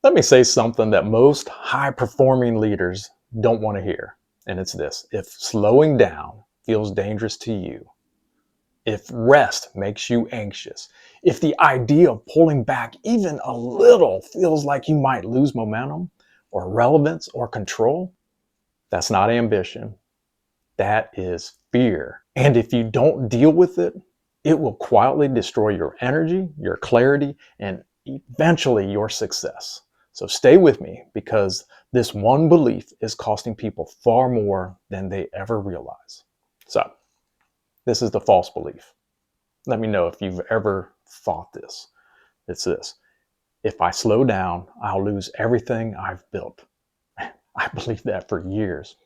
Let me say something that most high performing leaders don't want to hear. And it's this: if slowing down feels dangerous to you, if rest makes you anxious, if the idea of pulling back even a little feels like you might lose momentum or relevance or control, that's not ambition. That is fear. And if you don't deal with it, it will quietly destroy your energy, your clarity, and eventually your success. So stay with me, because this one belief is costing people far more than they ever realize. So this is the false belief. Let me know if you've ever thought this. It's this: if I slow down, I'll lose everything I've built. I believed that for years.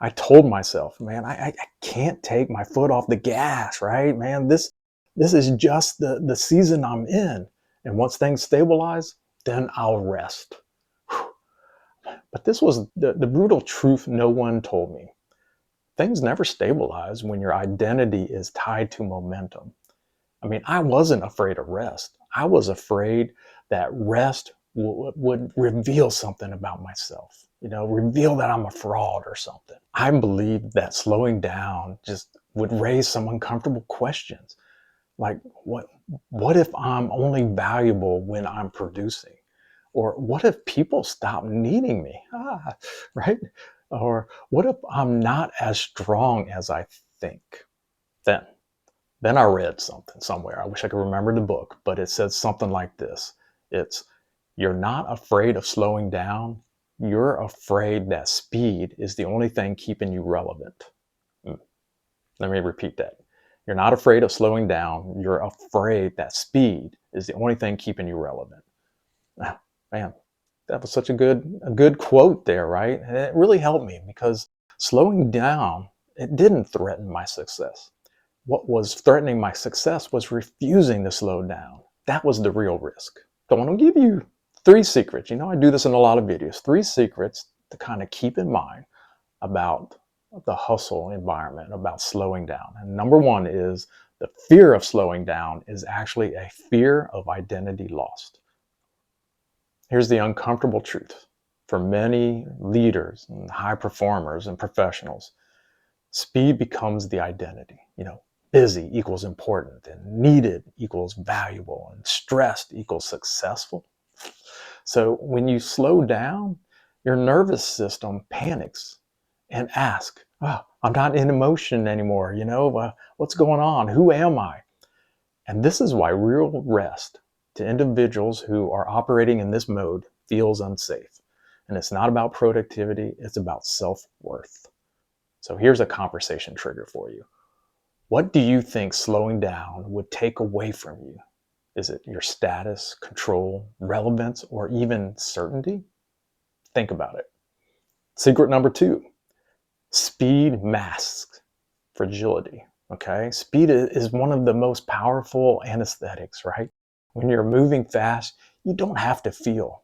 I told myself, man, I can't take my foot off the gas, right? Man, this is just the season I'm in. And once things stabilize, then I'll rest. Whew. But this was the brutal truth no one told me. Things never stabilize when your identity is tied to momentum. I mean, I wasn't afraid of rest. I was afraid that rest would reveal something about myself, reveal that I'm a fraud or something. I believed that slowing down just would raise some uncomfortable questions. Like, what if I'm only valuable when I'm producing? Or what if people stop needing me? Right? Or what if I'm not as strong as I think? Then then I read something somewhere. I wish I could remember the book, but it said something like this. It's, you're not afraid of slowing down. You're afraid that speed is the only thing keeping you relevant. Let me repeat that. You're not afraid of slowing down. You're afraid that speed is the only thing keeping you relevant. Man, that was such a good quote there, right? And it really helped me, because slowing down, it didn't threaten my success. What was threatening my success was refusing to slow down. That was the real risk. So I want to give you 3 secrets. I do this in a lot of videos. 3 secrets to kind of keep in mind about the hustle environment, about slowing down. And number 1 is the fear of slowing down is actually a fear of identity lost. Here's the uncomfortable truth. For many leaders and high performers and professionals, speed becomes the identity. Busy equals important, and needed equals valuable, and stressed equals successful. So when you slow down, your nervous system panics and asks, oh, I'm not in emotion anymore. What's going on? Who am I? And this is why real rest to individuals who are operating in this mode feels unsafe. And it's not about productivity, it's about self-worth. So here's a conversation trigger for you. What do you think slowing down would take away from you? Is it your status, control, relevance, or even certainty? Think about it. Secret number 2, speed masks fragility. Okay, speed is one of the most powerful anesthetics, right? When you're moving fast, you don't have to feel.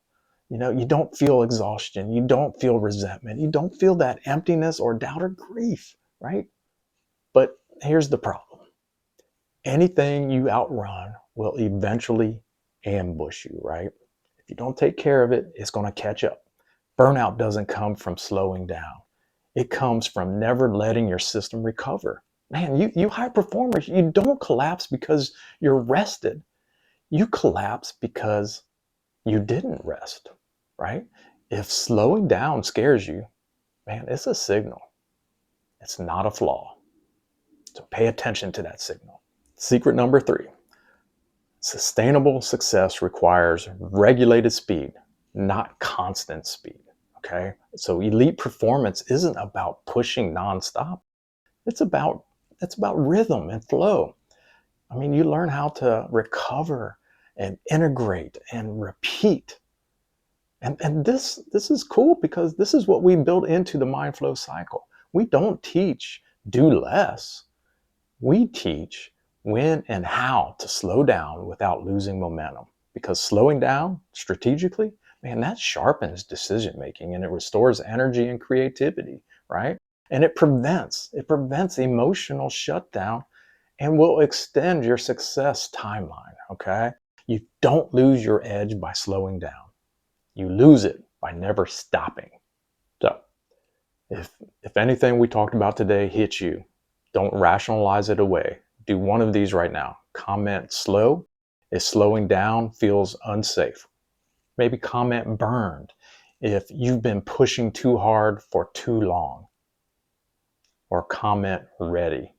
You don't feel exhaustion. You don't feel resentment. You don't feel that emptiness or doubt or grief, right? But here's the problem. Anything you outrun will eventually ambush you, right? If you don't take care of it, it's going to catch up. Burnout doesn't come from slowing down. It comes from never letting your system recover. Man, you high performers, you don't collapse because you're rested. You collapse because you didn't rest, right? If slowing down scares you, man, it's a signal. It's not a flaw. So pay attention to that signal. Secret number 3, sustainable success requires regulated speed, not constant speed. Okay. So elite performance isn't about pushing nonstop. It's about rhythm and flow. I mean, you learn how to recover and integrate and repeat. And this is cool, because this is what we build into the mind flow cycle. We don't teach do less. We teach when and how to slow down without losing momentum. Because slowing down strategically, man, that sharpens decision making, and it restores energy and creativity, right? And it prevents emotional shutdown, and will extend your success timeline, okay? You don't lose your edge by slowing down. You lose it by never stopping. So if anything we talked about today hits you, don't rationalize it away. Do one of these right now. Comment slow if slowing down feels unsafe. Maybe comment burned if you've been pushing too hard for too long. Or comment ready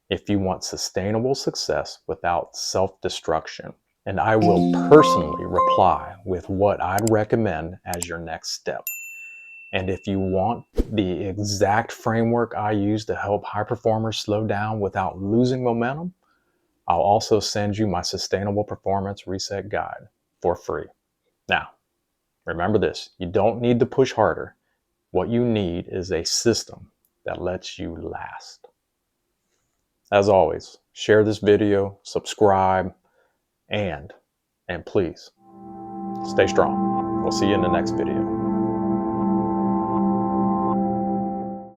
if you want sustainable success without self-destruction. And I will personally reply with what I'd recommend as your next step. And if you want the exact framework I use to help high performers slow down without losing momentum, I'll also send you my Sustainable Performance Reset Guide for free. Now, remember this, you don't need to push harder. What you need is a system that lets you last. As always, share this video, subscribe, and please, stay strong. We'll see you in the next video.